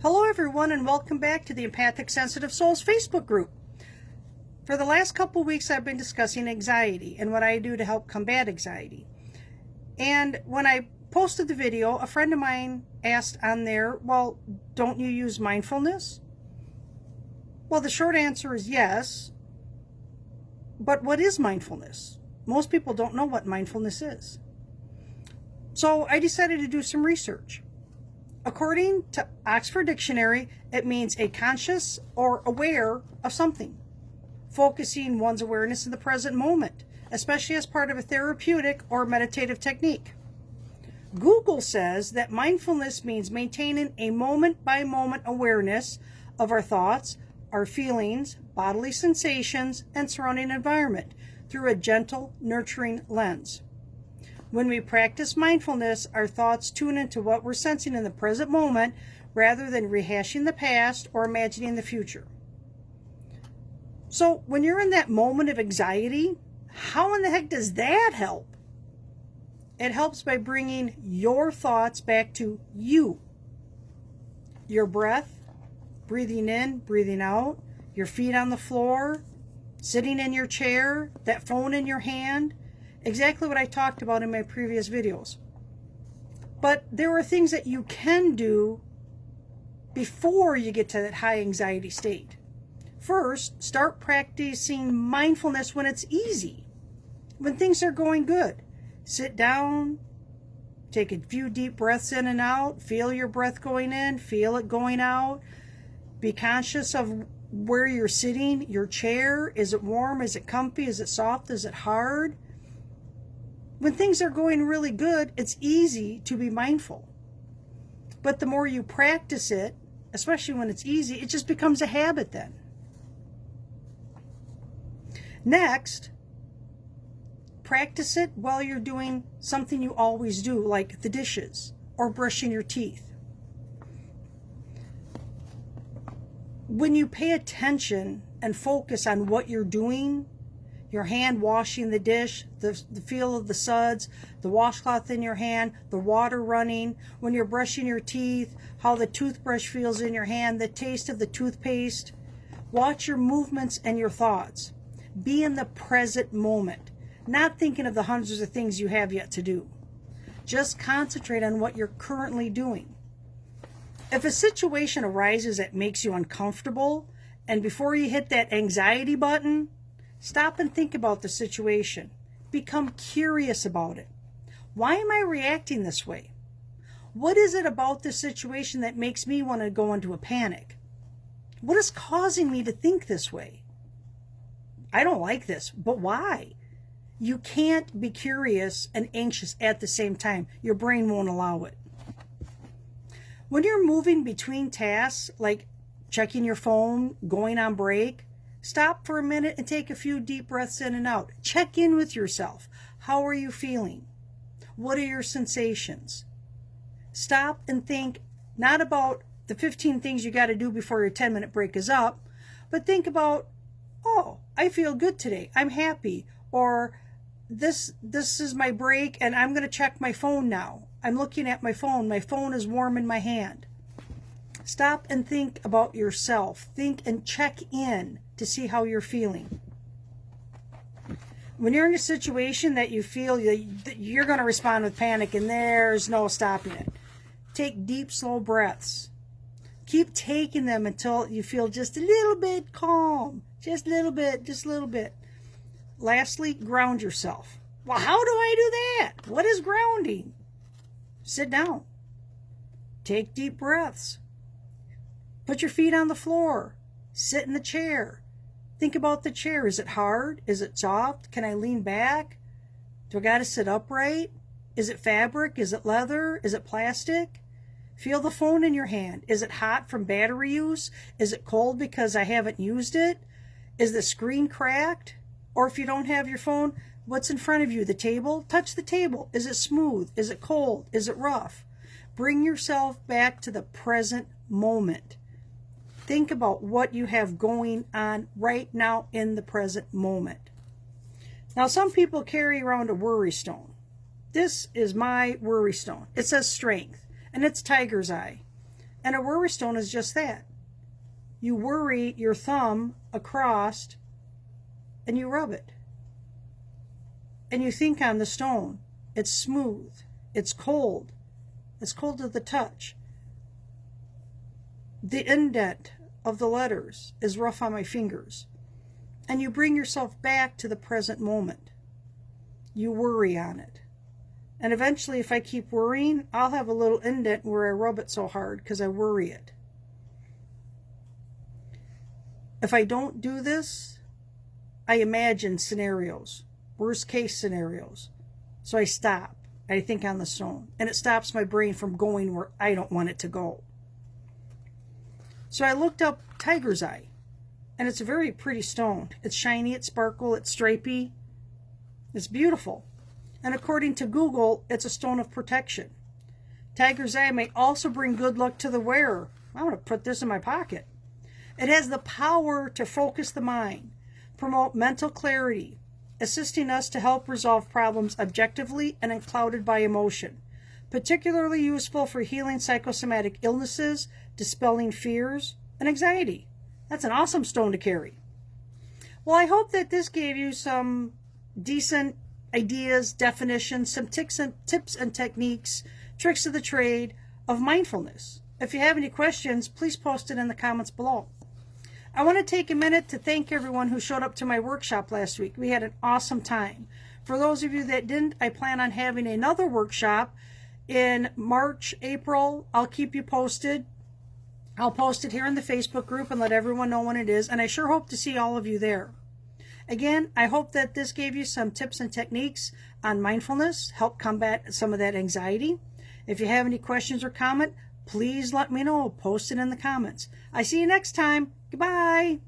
Hello everyone, and welcome back to the Empathic Sensitive Souls Facebook group. For the last couple weeks I've been discussing anxiety and what I do to help combat anxiety. And when I posted the video, a friend of mine asked on there, well, don't you use mindfulness? Well, the short answer is yes. But what is mindfulness? Most people don't know what mindfulness is. So I decided to do some research. According to Oxford Dictionary, it means a conscious or aware of something, focusing one's awareness in the present moment, especially as part of a therapeutic or meditative technique. Google says that mindfulness means maintaining a moment-by-moment awareness of our thoughts, our feelings, bodily sensations, and surrounding environment through a gentle, nurturing lens. When we practice mindfulness, our thoughts tune into what we're sensing in the present moment rather than rehashing the past or imagining the future. So when you're in that moment of anxiety, how in the heck does that help? It helps by bringing your thoughts back to you. Your breath, breathing in, breathing out, your feet on the floor, sitting in your chair, that phone in your hand. Exactly what I talked about in my previous videos. But there are things that you can do before you get to that high anxiety state. First, start practicing mindfulness when it's easy, when things are going good. Sit down, take a few deep breaths in and out, feel your breath going in, feel it going out. Be conscious of where you're sitting, your chair. Is it warm? Is it comfy? Is it soft? Is it hard? When things are going really good, it's easy to be mindful. But the more you practice it, especially when it's easy, it just becomes a habit then. Next, practice it while you're doing something you always do, like the dishes or brushing your teeth. When you pay attention and focus on what you're doing, your hand washing the dish, the feel of the suds, the washcloth in your hand, the water running, when you're brushing your teeth, how the toothbrush feels in your hand, the taste of the toothpaste. Watch your movements and your thoughts. Be in the present moment, not thinking of the hundreds of things you have yet to do. Just concentrate on what you're currently doing. If a situation arises that makes you uncomfortable, and before you hit that anxiety button, stop and think about the situation. Become curious about it. Why am I reacting this way? What is it about this situation that makes me want to go into a panic? What is causing me to think this way? I don't like this, but why? You can't be curious and anxious at the same time. Your brain won't allow it. When you're moving between tasks, like checking your phone, going on break, stop for a minute and take a few deep breaths in and out. Check in with yourself. How are you feeling? What are your sensations? Stop and think not about the 15 things you got to do before your 10-minute break is up, but think about, oh, I feel good today. I'm happy. Or this is my break and I'm going to check my phone now. I'm looking at my phone. My phone is warm in my hand. Stop and think about yourself. Think and check in to see how you're feeling. When you're in a situation that you feel that you're going to respond with panic and there's no stopping it, take deep, slow breaths. Keep taking them until you feel just a little bit calm. Just a little bit, just a little bit. Lastly, ground yourself. Well, how do I do that? What is grounding? Sit down. Take deep breaths. Put your feet on the floor. Sit in the chair. Think about the chair. Is it hard? Is it soft? Can I lean back? Do I got to sit upright? Is it fabric? Is it leather? Is it plastic? Feel the phone in your hand. Is it hot from battery use? Is it cold because I haven't used it? Is the screen cracked? Or if you don't have your phone, what's in front of you? The table? Touch the table. Is it smooth? Is it cold? Is it rough? Bring yourself back to the present moment. Think about what you have going on right now in the present moment. Now, some people carry around a worry stone. This is my worry stone. It says strength, and it's tiger's eye. And a worry stone is just that. You worry your thumb across and you rub it. And you think on the stone. It's smooth. It's cold. It's cold to the touch. The indent of the letters is rough on my fingers. And you bring yourself back to the present moment. You worry on it. And eventually, if I keep worrying, I'll have a little indent where I rub it so hard because I worry it. If I don't do this, I imagine scenarios, worst case scenarios. So I stop. I think on the stone. And it stops my brain from going where I don't want it to go. So I looked up tiger's eye. And it's a very pretty stone. It's shiny, it's sparkle, it's stripy. It's beautiful. And according to Google, it's a stone of protection. Tiger's eye may also bring good luck to the wearer. I'm going to put this in my pocket. It has the power to focus the mind, promote mental clarity, assisting us to help resolve problems objectively and unclouded by emotion. Particularly useful for healing psychosomatic illnesses, dispelling fears, and anxiety. That's an awesome stone to carry. Well, I hope that this gave you some decent ideas, definitions, some tips and techniques, tricks of the trade of mindfulness. If you have any questions, please post it in the comments below. I want to take a minute to thank everyone who showed up to my workshop last week. We had an awesome time. For those of you that didn't, I plan on having another workshop in March, April. I'll keep you posted. I'll post it here in the Facebook group and let everyone know when it is. And I sure hope to see all of you there. Again, I hope that this gave you some tips and techniques on mindfulness, help combat some of that anxiety. If you have any questions or comment, please let me know. Post it in the comments. I see you next time. Goodbye.